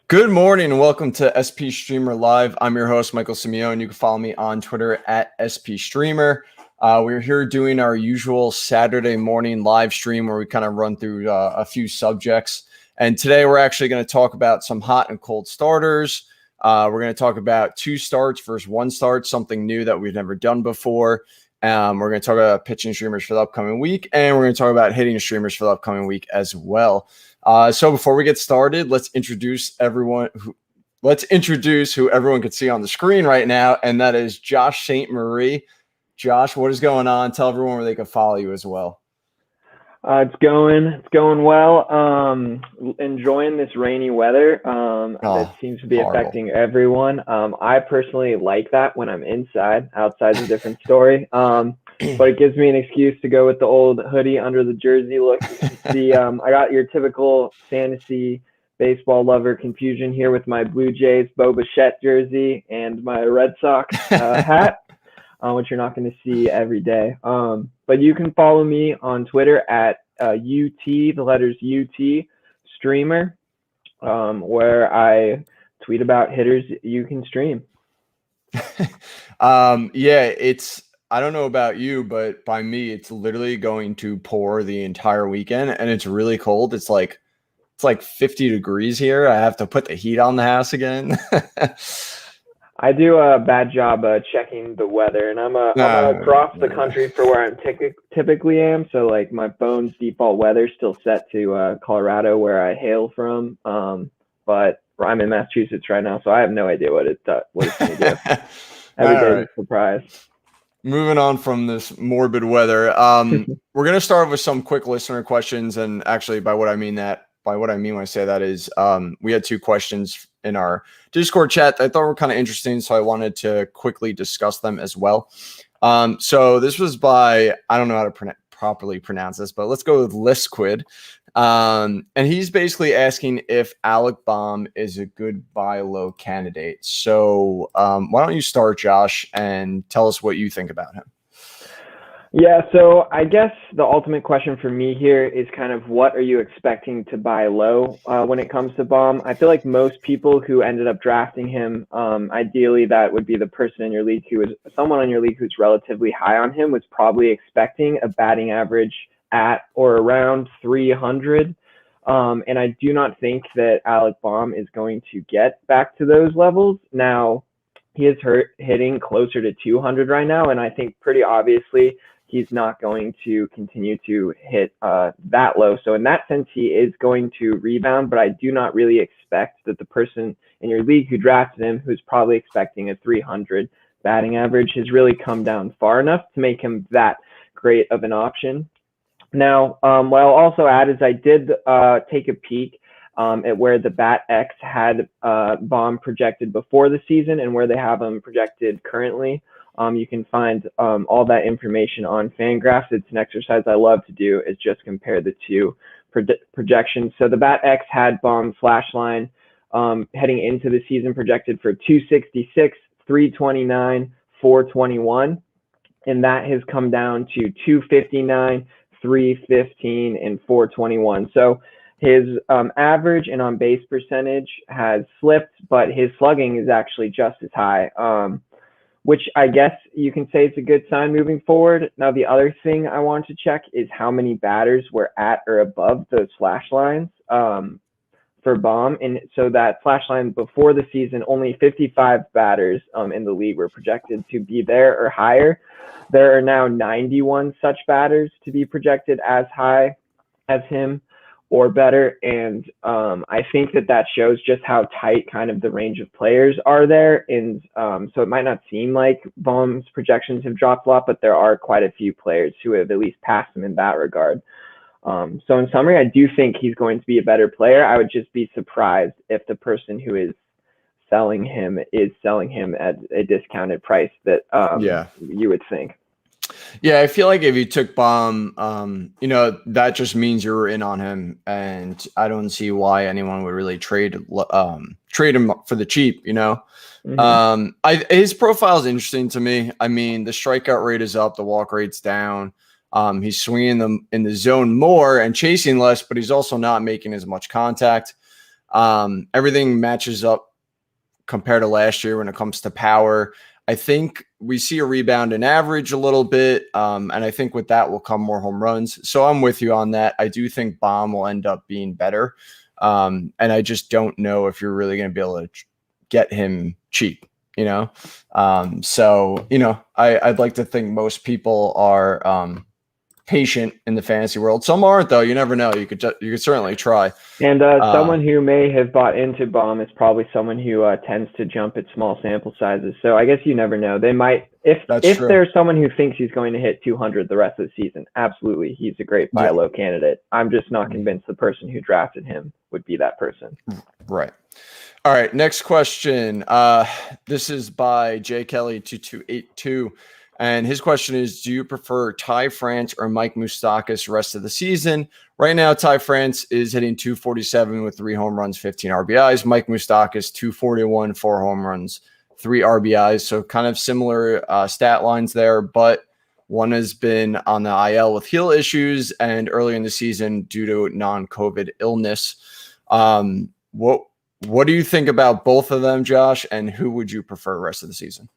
Good morning and welcome to SP Streamer Live. I'm your host, Michael Simione. You can follow me on Twitter at SP Streamer. We're here doing our usual Saturday morning live stream where we kind of run through a few subjects. And today we're actually going to talk about some hot and cold starters. We're going to talk about 2 starts versus 1 start, something new that we've never done before. We're going to talk about pitching streamers for the upcoming week, and we're going to talk about hitting streamers for the upcoming week as well. So before we get started, let's introduce who everyone can see on the screen right now, and that is Josh St. Marie. Josh, what is going on? Tell everyone where they can follow you as well. It's going well. Enjoying this rainy weather. That seems to be affecting everyone. I personally like that when I'm inside. Outside's a different story. But it gives me an excuse to go with the old hoodie under the jersey look. I got your typical fantasy baseball lover confusion here with my Blue Jays Bo Bichette jersey and my Red Sox hat, which you're not going to see every day. But you can follow me on Twitter at UT, the letters UT Streamer, where I tweet about hitters you can stream. I don't know about you, but by me, it's literally going to pour the entire weekend, and it's really cold. It's like 50 degrees here. I have to put the heat on the house again. I do a bad job checking the weather, and I'm across the country for where I typically am. So like my phone's default weather still set to Colorado, where I hail from. But I'm in Massachusetts right now, so I have no idea what it's going to do. Every day is a surprise. Moving on from this morbid weather, we're going to start with some quick listener questions. And actually, by what I mean when I say that is, we had 2 questions in our Discord chat that I thought were kind of interesting, so I wanted to quickly discuss them as well. So this was by, I don't know how to properly pronounce this, but let's go with Lisquid. And he's basically asking if Alec Bohm is a good buy low candidate. So why don't you start, Josh, and tell us what you think about him? Yeah, so I guess the ultimate question for me here is kind of what are you expecting to buy low when it comes to Bohm? I feel like most people who ended up drafting him, ideally that would be the person in your league someone on your league who's relatively high on him, was probably expecting a batting average at or around 300. And I do not think that Alec Bohm is going to get back to those levels. Now, he is hitting closer to 200 right now, and I think pretty obviously he's not going to continue to hit that low. So in that sense, he is going to rebound, but I do not really expect that the person in your league who drafted him, who's probably expecting a 300 batting average, has really come down far enough to make him that great of an option. Now, what I'll also add is I did take a peek at where the BatX had Bohm projected before the season and where they have him projected currently. You can find all that information on Fangraphs. It's an exercise I love to do, is just compare the 2 projections. So the BatX had Bohm slash line heading into the season projected for 266, 329, 421. And that has come down to 259, 315, and 421. So his average and on base percentage has slipped, but his slugging is actually just as high, which I guess you can say it's a good sign moving forward. Now, the other thing I want to check is how many batters were at or above those slash lines for Bohm. And so that slash line before the season, only 55 batters in the league were projected to be there or higher. There are now 91 such batters to be projected as high as him or better. And I think that shows just how tight kind of the range of players are there. And so it might not seem like Bohm's projections have dropped a lot, but there are quite a few players who have at least passed him in that regard. So in summary, I do think he's going to be a better player. I would just be surprised if the person who is selling him at a discounted price that you would think. Yeah, I feel like if you took Bohm, that just means you're in on him, and I don't see why anyone would really trade him for the cheap. Mm-hmm. His profile is interesting to me. I mean, the strikeout rate is up, the walk rate's down. He's swinging them in the zone more and chasing less, but he's also not making as much contact. Everything matches up compared to last year when it comes to power. I think we see a rebound in average a little bit, and I think with that will come more home runs. So I'm with you on that. I do think Baum will end up being better, and I just don't know if you're really going to be able to get him cheap. So I'd like to think most people are patient in the fantasy world. Some aren't, though. You never know. You could certainly try. And someone who may have bought into Baum is probably someone who tends to jump at small sample sizes. So I guess you never know. They might, if there's someone who thinks he's going to hit 200 the rest of the season, absolutely, he's a great buy low candidate. I'm just not convinced the person who drafted him would be that person. Right. All right. Next question. This is by J Kelly 2282. And his question is, do you prefer Ty France or Mike Moustakas rest of the season? Right now, Ty France is hitting 247 with 3 home runs, 15 RBIs. Mike Moustakas, 241, 4 home runs, 3 RBIs. So kind of similar stat lines there, but one has been on the IL with heel issues and early in the season due to non-COVID illness. What do you think about both of them, Josh, and who would you prefer rest of the season?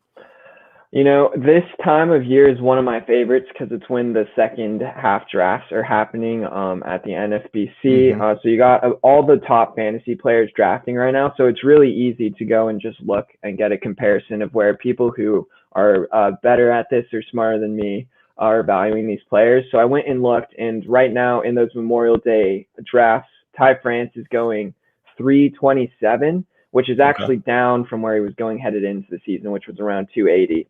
This time of year is one of my favorites because it's when the second half drafts are happening at the NFBC. So you got all the top fantasy players drafting right now. So it's really easy to go and just look and get a comparison of where people who are better at this or smarter than me are valuing these players. So I went and looked, and right now in those Memorial Day drafts, Ty France is going 327, which is actually down from where he was going headed into the season, which was around 280.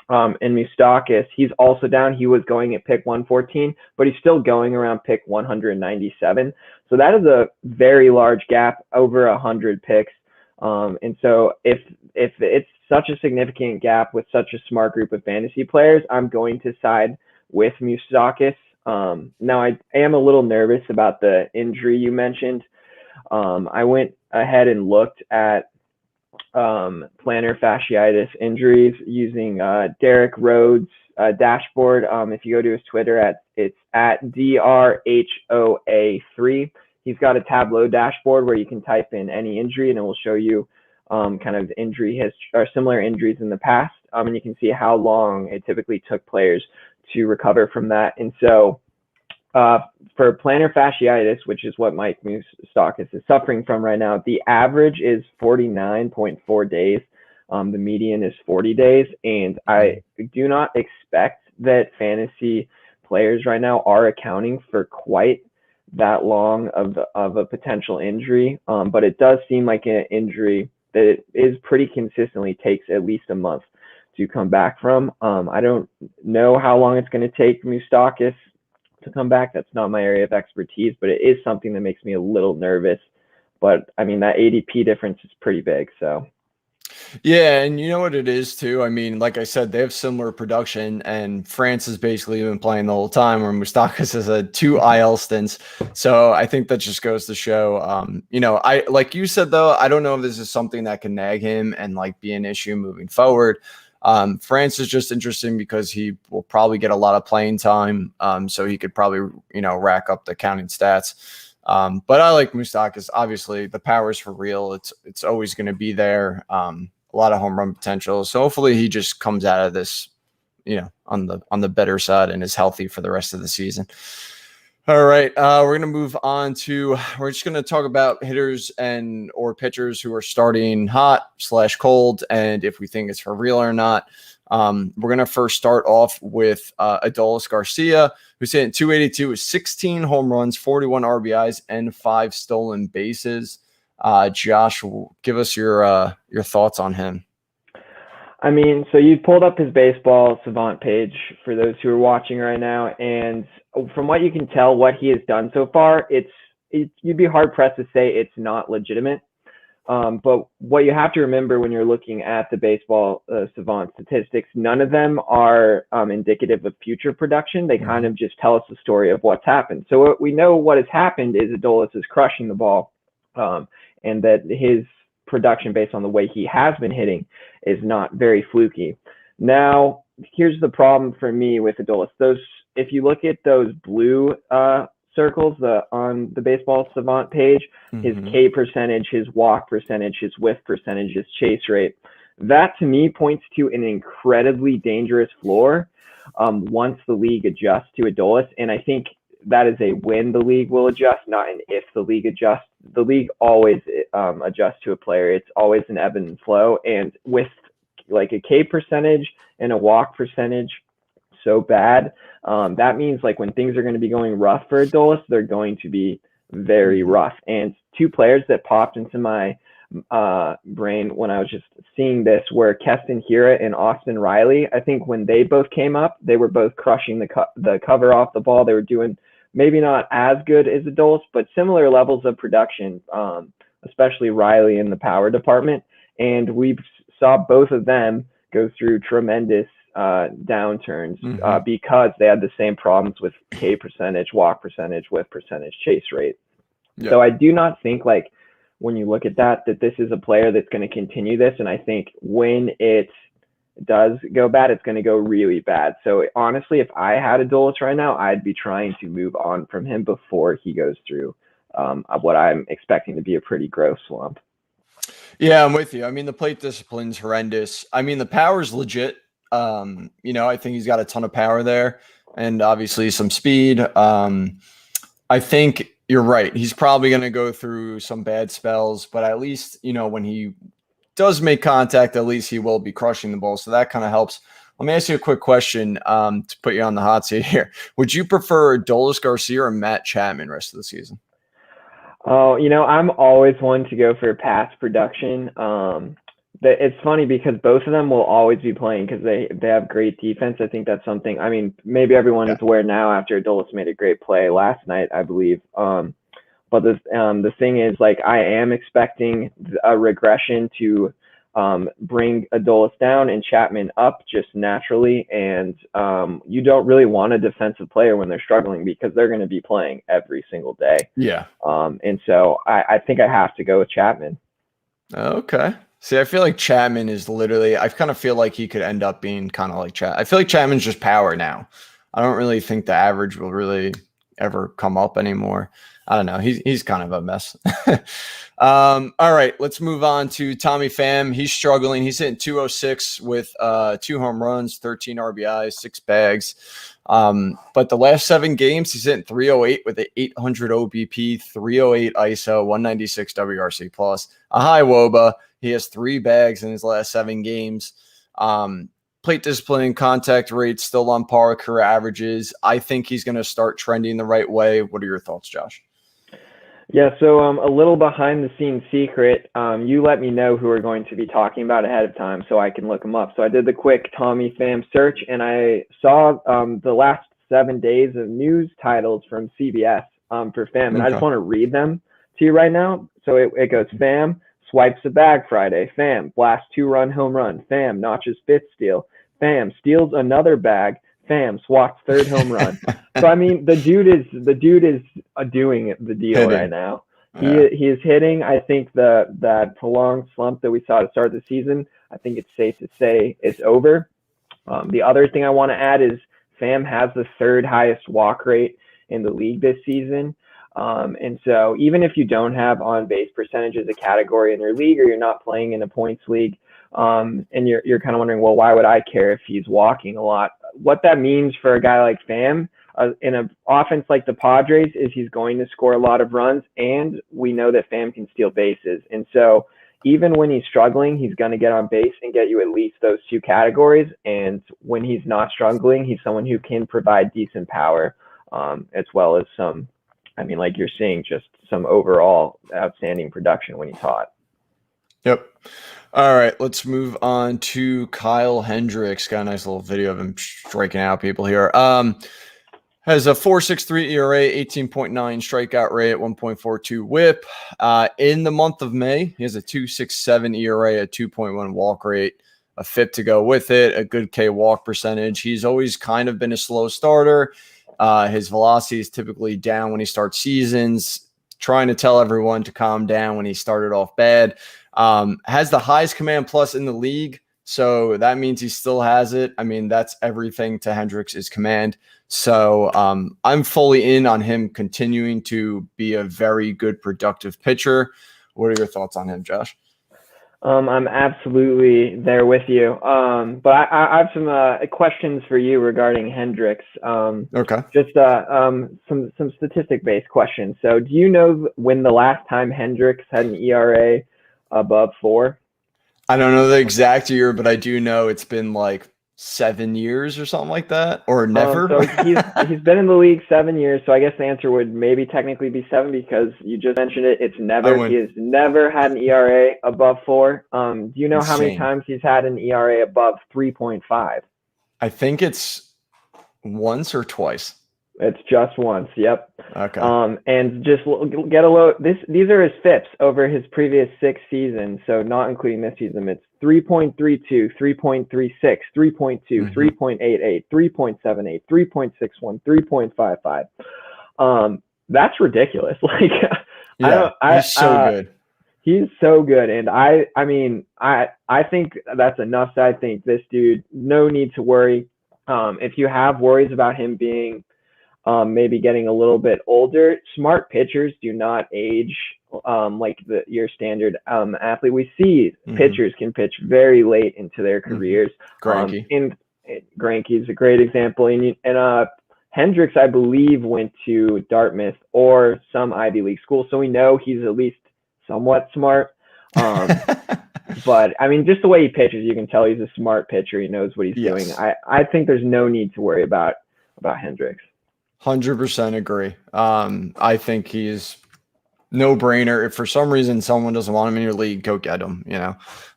And Moustakas, he's also down. He was going at pick 114, but he's still going around pick 197. So that is a very large gap, over 100 picks. And so if it's such a significant gap with such a smart group of fantasy players, I'm going to side with Moustakas. Now, I am a little nervous about the injury you mentioned. I went ahead and looked at plantar fasciitis injuries using Derek Rhodes' dashboard. If you go to his Twitter, it's at DRHOA3. He's got a Tableau dashboard where you can type in any injury and it will show you kind of injury history or similar injuries in the past. And you can see how long it typically took players to recover from that. And so for plantar fasciitis, which is what Mike Moustakas is suffering from right now, the average is 49.4 days. The median is 40 days. And I do not expect that fantasy players right now are accounting for quite that long of a potential injury. But it does seem like an injury that it is pretty consistently takes at least a month to come back from. I don't know how long it's going to take Moustakas to come back. That's not my area of expertise, but it is something that makes me a little nervous. But I mean, that ADP difference is pretty big. So yeah, and you know what it is too. I mean, like I said, they have similar production, and France has basically been playing the whole time, where Moustakas has had 2 IL stints. So I think that just goes to show, I like you said though, I don't know if this is something that can nag him and like be an issue moving forward. France is just interesting because he will probably get a lot of playing time. So he could probably, rack up the counting stats. But I like Moustakas. Obviously, the power's for real. It's always going to be there. A lot of home run potential. So hopefully he just comes out of this, on the better side and is healthy for the rest of the season. All right, we're going to move on to, we're just going to talk about hitters or pitchers who are starting hot/cold, and if we think it's for real or not. We're going to first start off with Adolis Garcia, who's hitting 282 with 16 home runs, 41 RBIs, and 5 stolen bases. Josh, give us your thoughts on him. I mean, so you pulled up his baseball savant page for those who are watching right now, and from what you can tell, what he has done so far, you'd be hard pressed to say it's not legitimate. But what you have to remember when you're looking at the baseball savant statistics, none of them are indicative of future production. They kind of just tell us the story of what's happened. So what we know what has happened is Adolis is crushing the ball, and that his production based on the way he has been hitting is not very fluky. Now, here's the problem for me with Adolis. If you look at those blue circles on the Baseball Savant page, his K percentage, his walk percentage, his whiff percentage, his chase rate. That to me points to an incredibly dangerous floor once the league adjusts to Adolis. And I think that is a when the league will adjust, not an if the league adjusts. The league always adjusts to a player. It's always an ebb and flow. And with like a K percentage and a walk percentage so bad, that means like when things are going to be going rough for Adolis, they're going to be very rough. And two players that popped into my brain when I was just seeing this were Keston Hira and Austin Riley. I think when they both came up, they were both crushing the cover off the ball. They were doing maybe not as good as Adolis, but similar levels of production, especially Riley in the power department. And we saw both of them go through tremendous downturns because they had the same problems with K percentage, walk percentage, whiff percentage, chase rate. Yeah. So I do not think like when you look at that this is a player that's going to continue this. And I think when it does go bad, it's going to go really bad. So honestly, if I had Adolis right now, I'd be trying to move on from him before he goes through what I'm expecting to be a pretty gross slump. Yeah, I'm with you. I mean, the plate discipline's horrendous. I mean, the power's legit. I think he's got a ton of power there and obviously some speed. I think you're right. He's probably going to go through some bad spells, but at least, when he does make contact, at least he will be crushing the ball. So that kind of helps. Let me ask you a quick question to put you on the hot seat here. Would you prefer Adolis Garcia or Matt Chapman rest of the season? Oh, I'm always one to go for past production. It's funny because both of them will always be playing because they have great defense. I think that's something. I mean, maybe everyone is aware now after Adolis made a great play last night, I believe. But the thing is, like, I am expecting a regression to bring Adolis down and Chapman up just naturally. And you don't really want a defensive player when they're struggling because they're going to be playing every single day. Yeah. And so I think I have to go with Chapman. Okay. See, I feel like Chapman is literally, I kind of feel like he could end up being kind of like Chapman. I feel like Chapman's just power now. I don't really think the average will really ever come up anymore. I don't know. He's kind of a mess. All right, let's move on to Tommy Pham. He's struggling. He's hitting 206 with 2 home runs, 13 RBIs, 6 bags. But the last 7 games, he's hitting 308 with an 800 OBP, 308 ISO, 196 WRC plus, a high WOBA. He has 3 bags in his last 7 games. Plate discipline, contact rate still on par with career averages. I think he's going to start trending the right way. What are your thoughts, Josh? Yeah, so a little behind the scenes secret. You let me know who we're going to be talking about ahead of time so I can look them up. So I did the quick Tommy Pham search and I saw the last 7 days of news titles from CBS for Pham. And I just want to read them to you right now. So it goes, Pham swipes a bag Friday. Pham blasts 2-run home run. Pham notches 5th steal. Pham steals another bag. Pham swats 3rd home run. So I mean, the dude is doing the deal hitting right now. Yeah. He is hitting. I think that prolonged slump that we saw to start the season, I think it's safe to say it's over. The other thing I want to add is Pham has the 3rd highest walk rate in the league this season. And so even if you don't have on base percentage as a category in your league or you're not playing in a points league, and you're kind of wondering, well, why would I care if he's walking a lot? What that means for a guy like Pham in an offense like the Padres is he's going to score a lot of runs, and we know that Pham can steal bases. And so even when he's struggling, he's going to get on base and get you at least those 2 categories. And when he's not struggling, he's someone who can provide decent power as well as some, I mean, like you're seeing, just some overall outstanding production when he's hot. Yep. All right, let's move on to Kyle Hendricks. Got a nice little video of him striking out people here. Has a 4.63 ERA, 18.9 strikeout rate, 1.42 WHIP. In the month of May, he has a 2.67 ERA, a 2.1 walk rate, a FIP to go with it, a good K walk percentage. He's always kind of been a slow starter. His velocity is typically down when he starts seasons. Trying to tell everyone to calm down when he started off bad. Has the highest command plus in the league, So that means he still has it. I mean, that's everything to Hendricks' command. So I'm fully in on him continuing to be a very good, productive pitcher. What are your thoughts on him, Josh? I'm absolutely there with you. But I have some questions for you regarding Hendricks. Okay. Just some statistic-based questions. So, do you know when the last time Hendricks had an ERA above 4? I don't know the exact year, but I do know it's been like 7 years or something like that, or never. So he's been in the league 7 years. So I guess the answer would maybe technically be 7 because you just mentioned it. He has never had an ERA above 4. Do you know how many times he's had an ERA above 3.5? I think it's once or twice. It's just once. Yep. Okay. And just get a load. These are his FIPS over his previous 6 seasons. So not including this season. It's 3.32, 3.36, 3.2, 3.88, 3.78, 3.61, 3.55. That's ridiculous. Like, he's so good. He's so good, and I mean, I think that's enough. I think this dude, no need to worry. If you have worries about him being maybe getting a little bit older, smart pitchers do not age like your standard athlete. We see pitchers can pitch very late into their careers. Greinke. Greinke's a great example. And Hendricks, I believe, went to Dartmouth or some Ivy League school, so we know he's at least somewhat smart. But I mean, just the way he pitches, you can tell he's a smart pitcher. He knows what he's doing. I think there's no need to worry about Hendricks. 100% agree. I think he's no brainer. If for some reason someone doesn't want him in your league, go get him,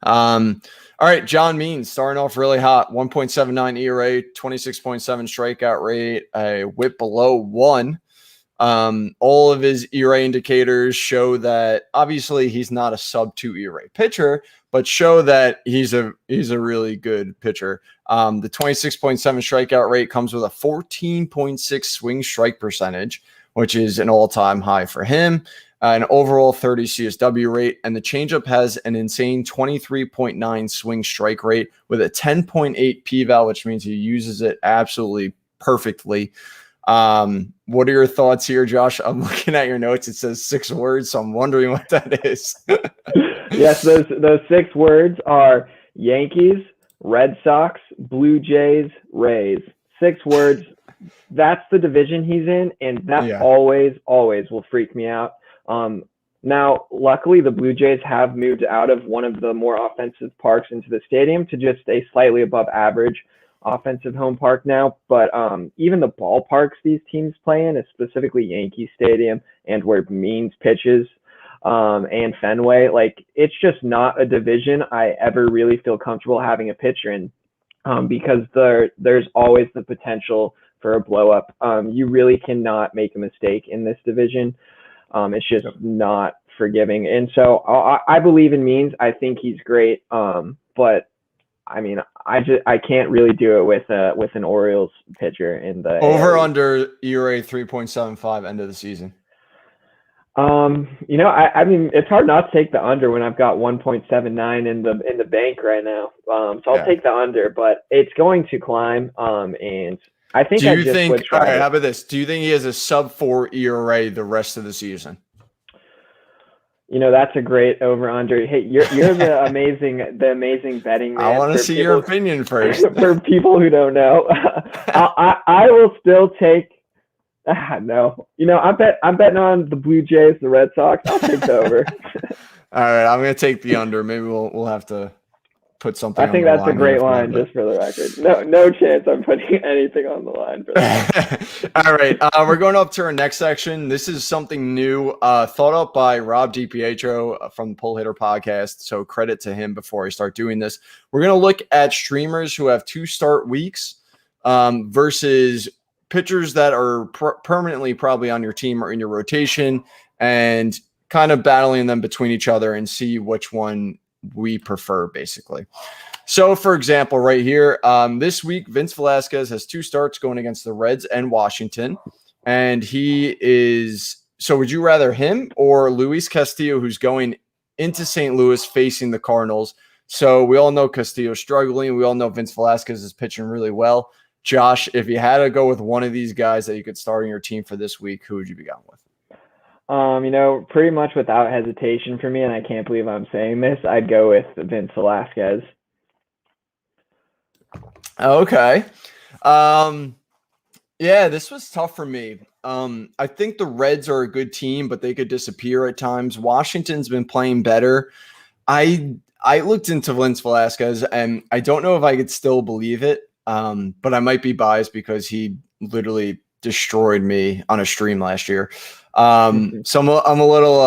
All right, John Means starting off really hot, 1.79 ERA, 26.7 strikeout rate, a whip below 1. All of his ERA indicators show that obviously he's not a sub 2 ERA pitcher, but show that he's a really good pitcher. The 26.7 strikeout rate comes with a 14.6 swing strike percentage, which is an all-time high for him. An overall 30 CSW rate, and the changeup has an insane 23.9 swing strike rate with a 10.8 p-val, which means he uses it absolutely perfectly. What are your thoughts here, Josh? I'm looking at your notes. It says 6 words, so I'm wondering what that is. Yes, those 6 words are Yankees, Red Sox, Blue Jays, Rays. 6 words. That's the division he's in, and that always will freak me out. Now, luckily, the Blue Jays have moved out of one of the more offensive parks into the stadium to just a slightly above average offensive home park now. But even the ballparks these teams play in, specifically Yankee Stadium and where Means pitches, and Fenway, like, it's just not a division I ever really feel comfortable having a pitcher in, because there's always the potential for a blow up. You really cannot make a mistake in this division. It's just not forgiving. And so I believe in Means. I think he's great. But I mean, I can't really do it with an Orioles pitcher in the over under ERA 3.75 end of the season. I mean, it's hard not to take the under when I've got 1.79 in the bank right now. So I'll take the under, but it's going to climb. And I think would try. All right, how about this? Do you think he has a sub 4 ERA the rest of the season? That's a great over under. Hey, you're the amazing betting man. I want to see your opinion first. For people who don't know, I will still take. No, I'm betting on the Blue Jays, the Red Sox. I'll take the over. All right, I'm gonna take the under. Maybe we'll have to put something. I think that's a great line, just for the record. No chance I'm putting anything on the line for that. All right, we're going up to our next section. This is something new, thought up by Rob DiPietro from the Pull Hitter podcast. So credit to him before I start doing this. We're going to look at streamers who have 2 start weeks versus pitchers that are permanently probably on your team or in your rotation, and kind of battling them between each other and see which one we prefer, basically. So, for example, right here, this week, Vince Velasquez has 2 starts going against the Reds and Washington. And he is – so would you rather him or Luis Castillo, who's going into St. Louis facing the Cardinals? So we all know Castillo's struggling. We all know Vince Velasquez is pitching really well. Josh, if you had to go with one of these guys that you could start on your team for this week, who would you be going with? Pretty much without hesitation for me, and I can't believe I'm saying this, I'd go with Vince Velasquez. Okay. Yeah, this was tough for me. I think the Reds are a good team, but they could disappear at times. Washington's been playing better. I looked into Vince Velasquez, and I don't know if I could still believe it. But I might be biased because he literally destroyed me on a stream last year. So I'm a little.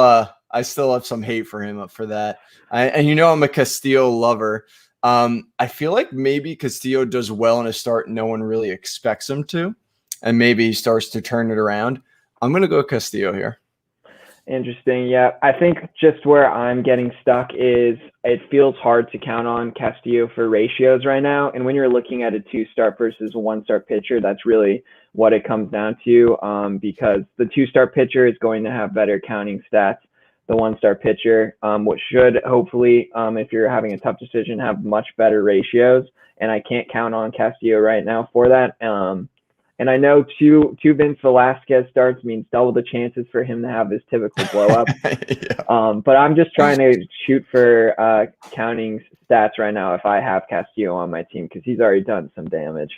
I still have some hate for him for that. And I'm a Castillo lover. I feel like maybe Castillo does well in a start no one really expects him to, and maybe he starts to turn it around. I'm going to go Castillo here. Interesting. Yeah, I think just where I'm getting stuck is it feels hard to count on Castillo for ratios right now. And when you're looking at a 2-start versus a 1-start pitcher, that's really what it comes down to, because the 2-start pitcher is going to have better counting stats. The 1-start pitcher, which should hopefully, if you're having a tough decision, have much better ratios. And I can't count on Castillo right now for that. And I know two Vince Velasquez starts means double the chances for him to have his typical blow up. Yeah. But I'm just trying to shoot for counting stats right now if I have Castillo on my team because he's already done some damage.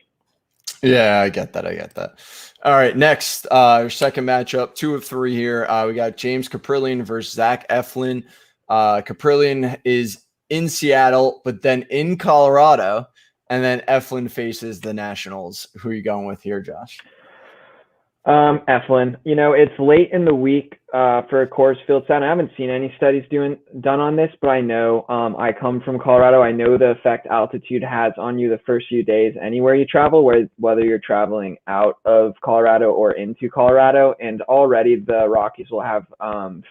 Yeah, I get that. All right, next, our second matchup, 2 of 3 here. We got James Caprillion versus Zach Eflin. Caprillion is in Seattle, but then in Colorado. And then Eflin faces the Nationals. Who are you going with here, Josh? Eflin. It's late in the week for a Coors Field set. I haven't seen any studies done on this, but I know I come from Colorado. I know the effect altitude has on you the first few days anywhere you travel, whether you're traveling out of Colorado or into Colorado. And already the Rockies will have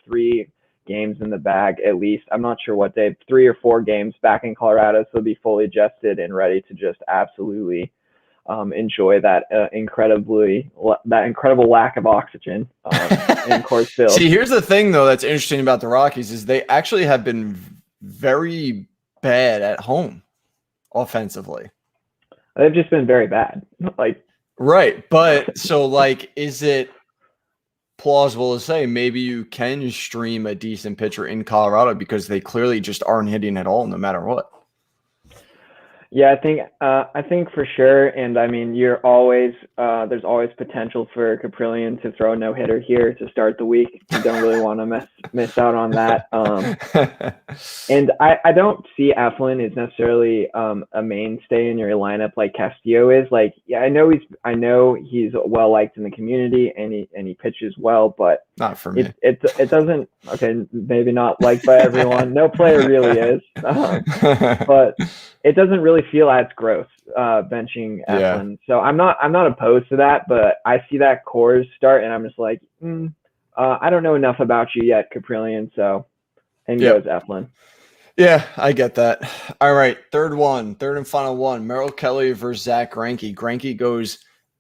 3 games in the bag at least. I'm not sure what day, 3 or 4 games back in Colorado, so they'll be fully adjusted and ready to just absolutely enjoy that incredible lack of oxygen in Coors Field. See, here's the thing though that's interesting about the Rockies is they actually have been very bad at home offensively. They've just been very bad. Right, but so is it plausible to say maybe you can stream a decent pitcher in Colorado because they clearly just aren't hitting at all no matter what? Yeah, I think for sure, and I mean, there's always potential for Caprillion to throw a no-hitter here to start the week. You don't really want to miss out on that. And I don't see Eflin as necessarily a mainstay in your lineup like Castillo is. I know he's well liked in the community and he pitches well, but not for me. It doesn't. Okay, maybe not liked by everyone. No player really is, but it doesn't really feel as gross benching Eflin. So I'm not opposed to that, but I see that Coors start and I'm just like, I don't know enough about you yet, Caprillion. So goes Eflin. Yeah, I get that. All right, third and final one. Merrill Kelly versus Zach Greinke. Greinke goes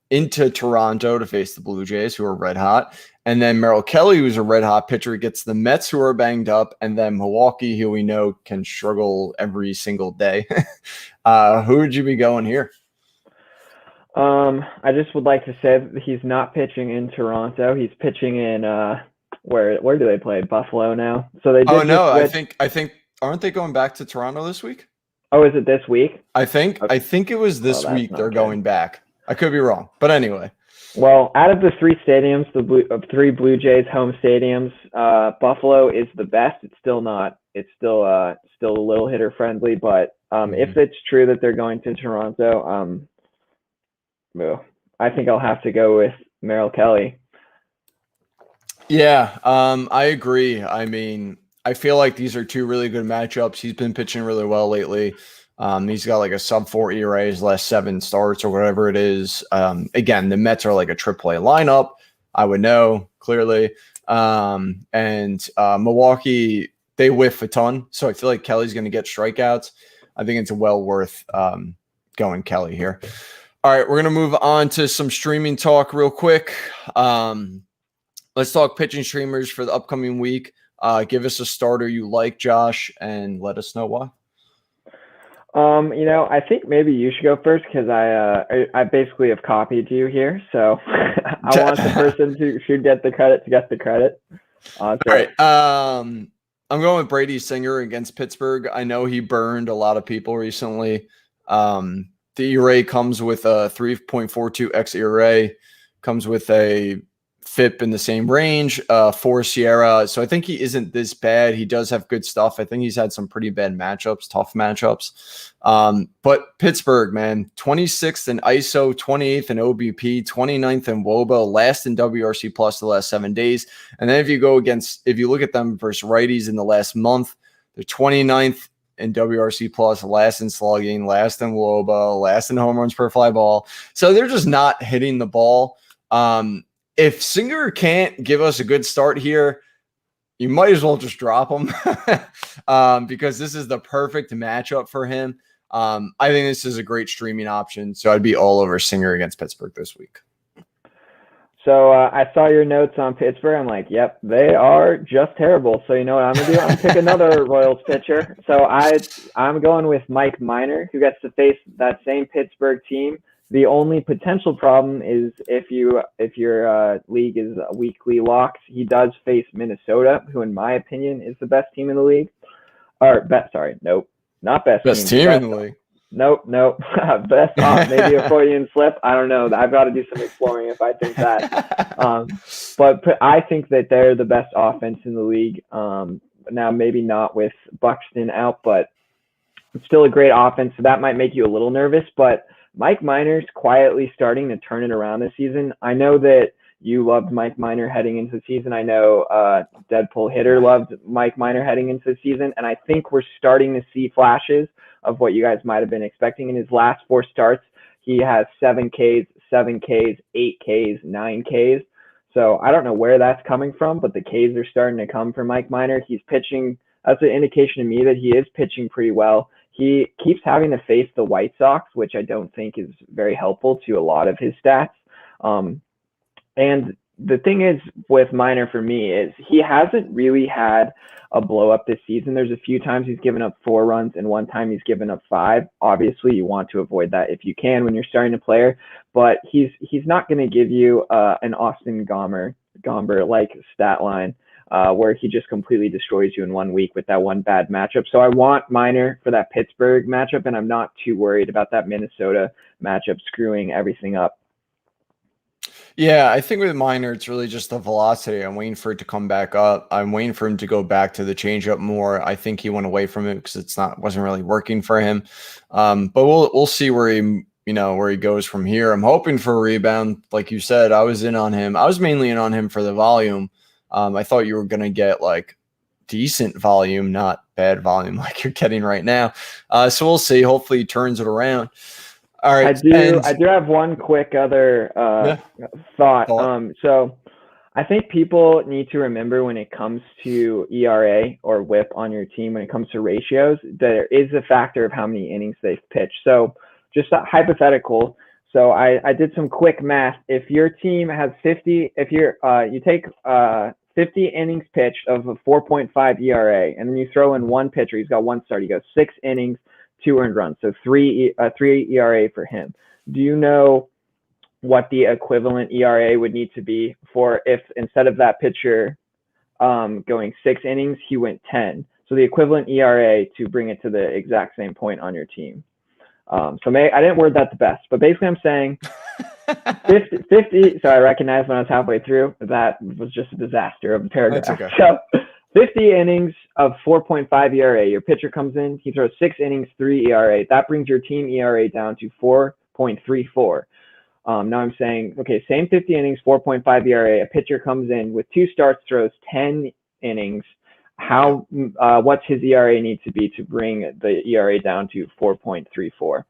into Toronto to face the Blue Jays, who are red hot. And then Merrill Kelly, who's a red hot pitcher, gets the Mets, who are banged up, and then Milwaukee, who we know can struggle every single day. Who would you be going here? I just would like to say that he's not pitching in Toronto. He's pitching in where do they play? Buffalo now. So they did. Oh no, I think aren't they going back to Toronto this week? Oh, is it this week? I think it was this week they're going back. I could be wrong, but anyway. Well, out of the 3 stadiums, of 3 Blue Jays home stadiums, Buffalo is the best. It's still not. It's still a little hitter friendly, but if it's true that they're going to Toronto, I think I'll have to go with Merrill Kelly. Yeah, I agree. I mean, I feel like these are 2 really good matchups. He's been pitching really well lately. He's got like a sub-4 ERA his last 7 starts or whatever it is. Again, the Mets are like a AAA lineup. I would know clearly. And Milwaukee, they whiff a ton. So I feel like Kelly's going to get strikeouts. I think it's well worth going Kelly here. All right, we're going to move on to some streaming talk real quick. Let's talk pitching streamers for the upcoming week. Give us a starter you like, Josh, and let us know why. I think maybe you should go first because I basically have copied you here, so I want the person who should get the credit to get the credit. All So right. I'm going with Brady Singer against Pittsburgh. I know he burned a lot of people recently. The ERA comes with a 3.42 x ERA, comes with a FIP in the same range, for Sierra. So I think he isn't this bad. He does have good stuff. I think he's had some pretty bad matchups, tough matchups. But Pittsburgh, man, 26th in ISO, 28th in OBP, 29th in WOBA, last in WRC plus the last 7 days. And then if you look at them versus righties in the last month, they're 29th in WRC plus, last in slugging, last in WOBA, last in home runs per fly ball. So they're just not hitting the ball. If Singer can't give us a good start here, you might as well just drop him because this is the perfect matchup for him. I think this is a great streaming option. So I'd be all over Singer against Pittsburgh this week. So I saw your notes on Pittsburgh. I'm like, yep, they are just terrible. So you know what I'm gonna do? I'm gonna pick another Royals pitcher. So I'm going with Mike Minor, who gets to face that same Pittsburgh team. The only potential problem is if your league is weekly locked, he does face Minnesota, who in my opinion is the best team in the league. Nope, not best team in the league. Nope. Best off, maybe a Freudian slip. I don't know. I've got to do some exploring if I think that. But I think that they're the best offense in the league. Now, maybe not with Buxton out, but it's still a great offense. So that might make you a little nervous. But Mike Minor's quietly starting to turn it around this season. I know that you loved Mike Minor heading into the season. I know Deadpool Hitter loved Mike Minor heading into the season. And I think we're starting to see flashes of what you guys might have been expecting. In his last 4 starts, he has 7 Ks, 7 Ks, 8 Ks, 9 Ks. So I don't know where that's coming from, but the Ks are starting to come for Mike Minor. He's pitching. That's an indication to me that he is pitching pretty well. He keeps having to face the White Sox, which I don't think is very helpful to a lot of his stats. And the thing is with Minor for me is he hasn't really had a blow up this season. There's a few times he's given up 4 runs and one time he's given up 5. Obviously, you want to avoid that if you can when you're starting a player, but he's not going to give you an Austin Gomber like stat line where he just completely destroys you in 1 week with that one bad matchup. So I want Minor for that Pittsburgh matchup, and I'm not too worried about that Minnesota matchup screwing everything up. Yeah, I think with Minor, it's really just the velocity. I'm waiting for it to come back up. I'm waiting for him to go back to the changeup more. I think he went away from it because wasn't really working for him. But we'll see where he goes from here. I'm hoping for a rebound, like you said. I was in on him. I was mainly in on him for the volume. I thought you were gonna get like decent volume, not bad volume like you're getting right now. So we'll see. Hopefully, he turns it around. All right. I do have one quick other thought. So I think people need to remember when it comes to ERA or WHIP on your team, when it comes to ratios, there is a factor of how many innings they've pitched. So just a hypothetical. So I did some quick math. If your team has 50, if you take 50 innings pitched of a 4.5 ERA, and then you throw in one pitcher, he's got 1 start, he goes 6 innings, 2 earned runs, so 3 ERA for him. Do you know what the equivalent ERA would need to be for if instead of that pitcher going 6 innings, he went 10? So the equivalent ERA to bring it to the exact same point on your team. I didn't word that the best, but basically I'm saying 50. So I recognized when I was halfway through that was just a disaster of a paragraph. That's okay. So 50 innings of 4.5 ERA. Your pitcher comes in, he throws 6 innings, 3 ERA. That brings your team ERA down to 4.34. Now I'm saying, okay, same 50 innings, 4.5 ERA. A pitcher comes in with 2 starts, throws 10 innings. What's his ERA need to be to bring the ERA down to 4.34?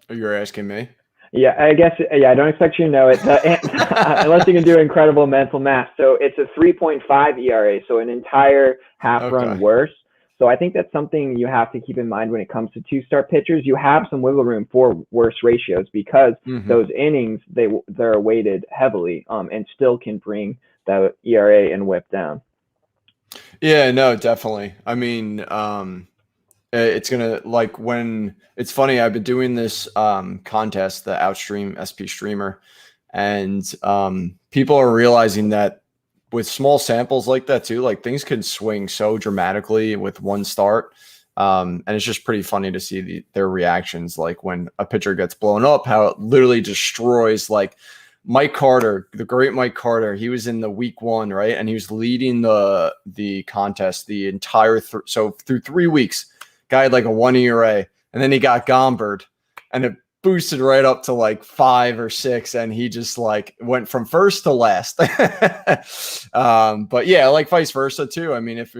You're asking me? Yeah, I guess. Yeah, I don't expect you to know it unless you can do incredible mental math. So it's a 3.5 ERA, so an entire half run worse. So I think that's something you have to keep in mind when it comes to 2-start pitchers. You have some wiggle room for worse ratios because those innings they're weighted heavily and still can bring the ERA and WHIP down. Yeah, no, definitely. I mean, It's gonna like when it's funny. I've been doing this contest, the Outstream SP Streamer, and people are realizing that with small samples like that too, like things can swing so dramatically with one start. And it's just pretty funny to see their reactions, like when a pitcher gets blown up, how it literally destroys. Like Mike Carter, the great Mike Carter, he was in the week 1, right, and he was leading the contest the entire so through 3 weeks. Guy had like a 1 ERA, and then he got Gombered, and it boosted right up to like 5 or 6, and he just like went from first to last. But yeah, like vice versa too. I mean, if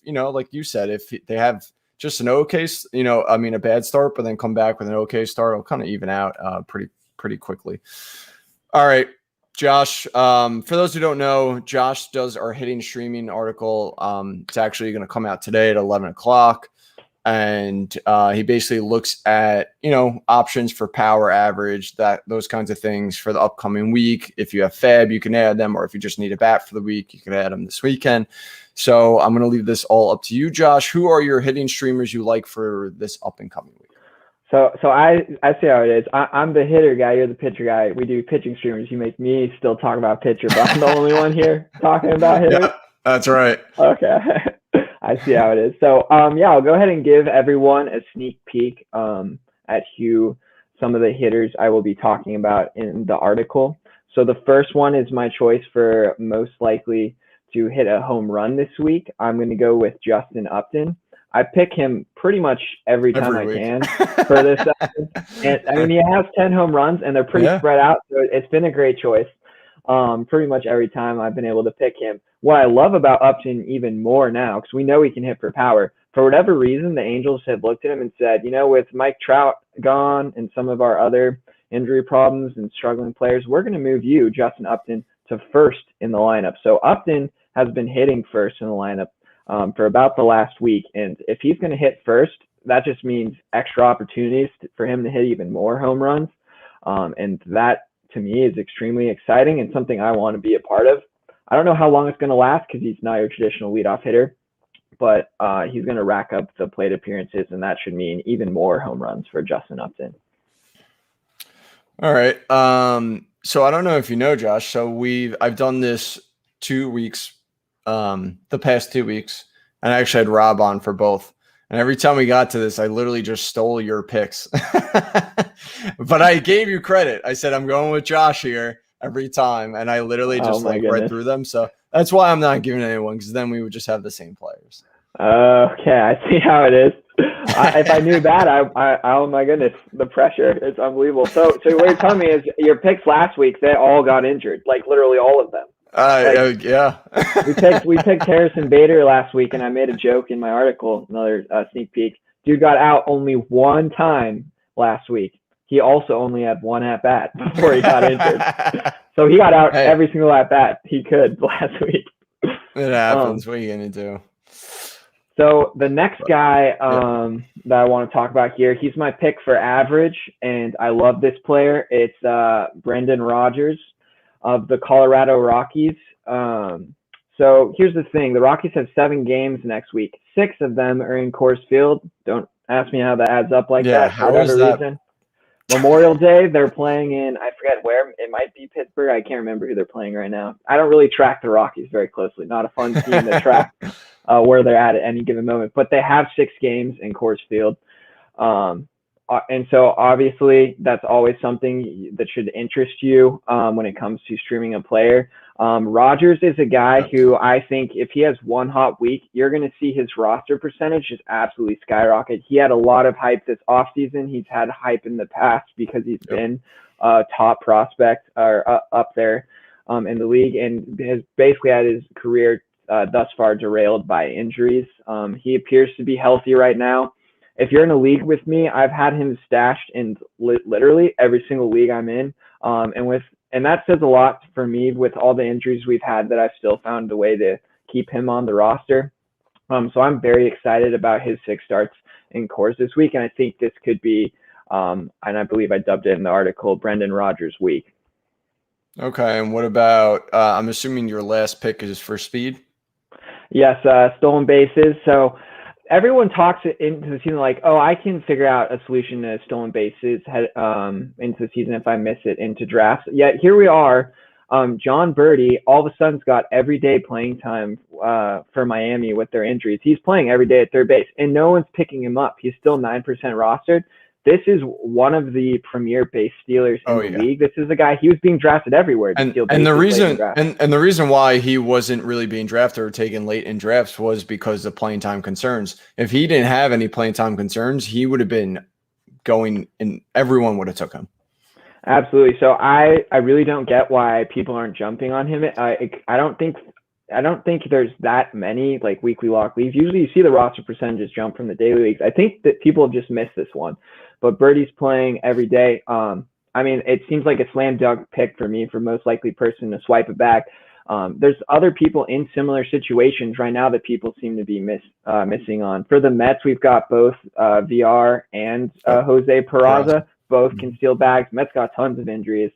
like you said, if they have just an okay, a bad start, but then come back with an okay start, it'll kind of even out pretty quickly. All right, Josh. For those who don't know, Josh does our hitting streaming article. It's actually going to come out today at 11 o'clock. And he basically looks at, options for power, average, those kinds of things for the upcoming week. If you have fab, you can add them, or if you just need a bat for the week, you can add them this weekend. So I'm going to leave this all up to you, Josh. Who are your hitting streamers you like for this up and coming week? So I see how it is. I'm the hitter guy. You're the pitcher guy. We do pitching streamers. You make me still talk about pitcher, but I'm the only one here talking about hitter. Yeah, that's right. Okay. I see how it is. So, I'll go ahead and give everyone a sneak peek at some of the hitters I will be talking about in the article. So the first one is my choice for most likely to hit a home run this week. I'm going to go with Justin Upton. I pick him pretty much every time I can for this. And I mean, he has 10 home runs, and they're pretty spread out, so it's been a great choice. Pretty much every time I've been able to pick him. What I love about Upton even more now, because we know he can hit for power. For whatever reason, the Angels have looked at him and said, with Mike Trout gone and some of our other injury problems and struggling players, we're going to move you, Justin Upton, to first in the lineup. So Upton has been hitting first in the lineup for about the last week. And if he's going to hit first, that just means extra opportunities for him to hit even more home runs. And that, to me, is extremely exciting and something I want to be a part of. I don't know how long it's going to last because he's not your traditional leadoff hitter, but he's going to rack up the plate appearances, and that should mean even more home runs for Justin Upton. All right. So I don't know if you know, Josh. So I've done this 2 weeks, the past 2 weeks, and I actually had Rob on for both. And every time we got to this, I literally just stole your picks. But I gave you credit. I said, I'm going with Josh here every time. And I literally just read through them. So that's why I'm not giving anyone, because then we would just have the same players. Okay, I see how it is. If I knew that, oh my goodness, the pressure is unbelievable. So what you're telling me is your picks last week, they all got injured, like literally all of them. Yeah. we picked Harrison Bader last week, and I made a joke in my article, another sneak peek. Dude got out only one time last week. He also only had one at bat before he got injured. So he got out every single at bat he could last week. It happens. What are you gonna do? So the next guy that I want to talk about here, he's my pick for average, and I love this player. It's Brendan Rodgers of the Colorado Rockies. So here's the thing. The Rockies have 7 games next week. 6 of them are in Coors Field. Don't ask me how that adds up like that for whatever reason. Memorial Day, they're playing in, I forget where. It might be Pittsburgh. I can't remember who they're playing right now. I don't really track the Rockies very closely. Not a fun team to track where they're at any given moment. But they have 6 games in Coors Field. And so obviously that's always something that should interest you when it comes to streaming a player. Rodgers is a guy who I think if he has one hot week, you're going to see his roster percentage just absolutely skyrocket. He had a lot of hype this offseason. He's had hype in the past because he's been a top prospect or up there in the league, and has basically had his career thus far derailed by injuries. He appears to be healthy right now. If you're in a league with me, I've had him stashed in literally every single league I'm in. And that says a lot for me with all the injuries we've had, that I've still found a way to keep him on the roster. So I'm very excited about his 6 starts in Coors this week. And I think this could be, and I believe I dubbed it in the article, Brendan Rodgers week. Okay. And what about, I'm assuming your last pick is for speed? Yes, stolen bases. So everyone talks it into the season like, oh, I can figure out a solution to stolen bases into the season if I miss it into drafts. Yet here we are. John Birdie all of a sudden's got everyday playing time for Miami with their injuries. He's playing every day at third base, and no one's picking him up. He's still 9% rostered. This is one of the premier base stealers in the league. This is a guy, he was being drafted everywhere. And the reason why he wasn't really being drafted or taken late in drafts was because of playing time concerns. If he didn't have any playing time concerns, he would have been going and everyone would have took him. Absolutely. So I really don't get why people aren't jumping on him. I don't think there's that many like weekly lock leagues. Usually you see the roster percentages jump from the daily leagues. I think that people have just missed this one. But Birdie's playing every day. I mean, it seems like a slam dunk pick for me for most likely person to swipe it back. There's other people in similar situations right now that people seem to be missing on. For the Mets, we've got both VR and Jose Peraza. Both can steal bags. Mets got tons of injuries.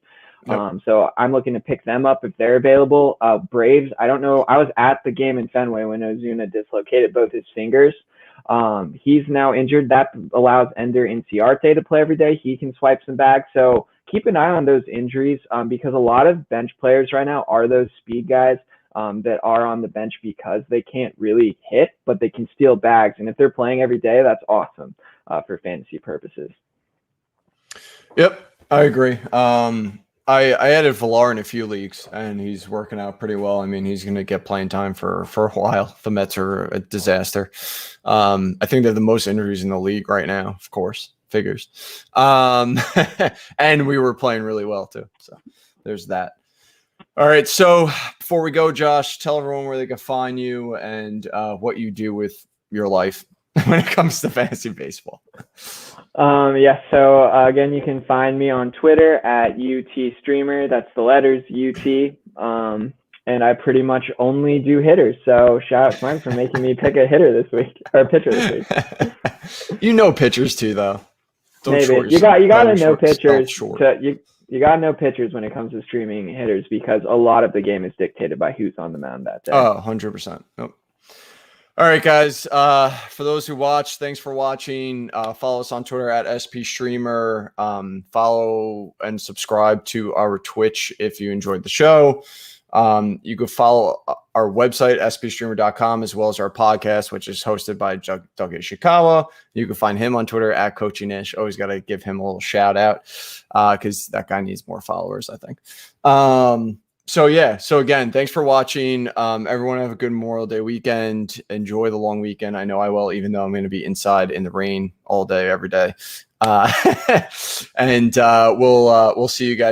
So I'm looking to pick them up if they're available. Braves, I don't know. I was at the game in Fenway when Ozuna dislocated both his fingers. He's now injured. That allows Ender Inciarte to play every day. He can swipe some bags. So keep an eye on those injuries because a lot of bench players right now are those speed guys that are on the bench because they can't really hit, but they can steal bags. And if they're playing every day, that's awesome for fantasy purposes. Yep, I agree. I added Villar in a few leagues, and he's working out pretty well. I mean, he's going to get playing time for a while. The Mets are a disaster. I think they're the most injuries in the league right now, of course. Figures. And we were playing really well, too. So there's that. All right, so before we go, Josh, tell everyone where they can find you and what you do with your life when it comes to fantasy baseball. So again, you can find me on Twitter at UTStreamer. That's the letters UT. And I pretty much only do hitters. So shout out to Mike for making me pick a hitter this week or a pitcher this week. You know pitchers too, though. Maybe you got to know pitchers. You got to know pitchers when it comes to streaming hitters because a lot of the game is dictated by who's on the mound that day. Oh, 100%. Nope. All right, guys. For those who watch, thanks for watching. Follow us on Twitter at SPStreamer. Follow and subscribe to our Twitch if you enjoyed the show. You can follow our website, spstreamer.com, as well as our podcast, which is hosted by Doug Ishikawa. You can find him on Twitter at CoachingIsh. Always got to give him a little shout out because that guy needs more followers, I think. So again, thanks for watching. Everyone have a good Memorial Day weekend. Enjoy the long weekend. I know I will, even though I'm going to be inside in the rain all day, every day. And we'll see you guys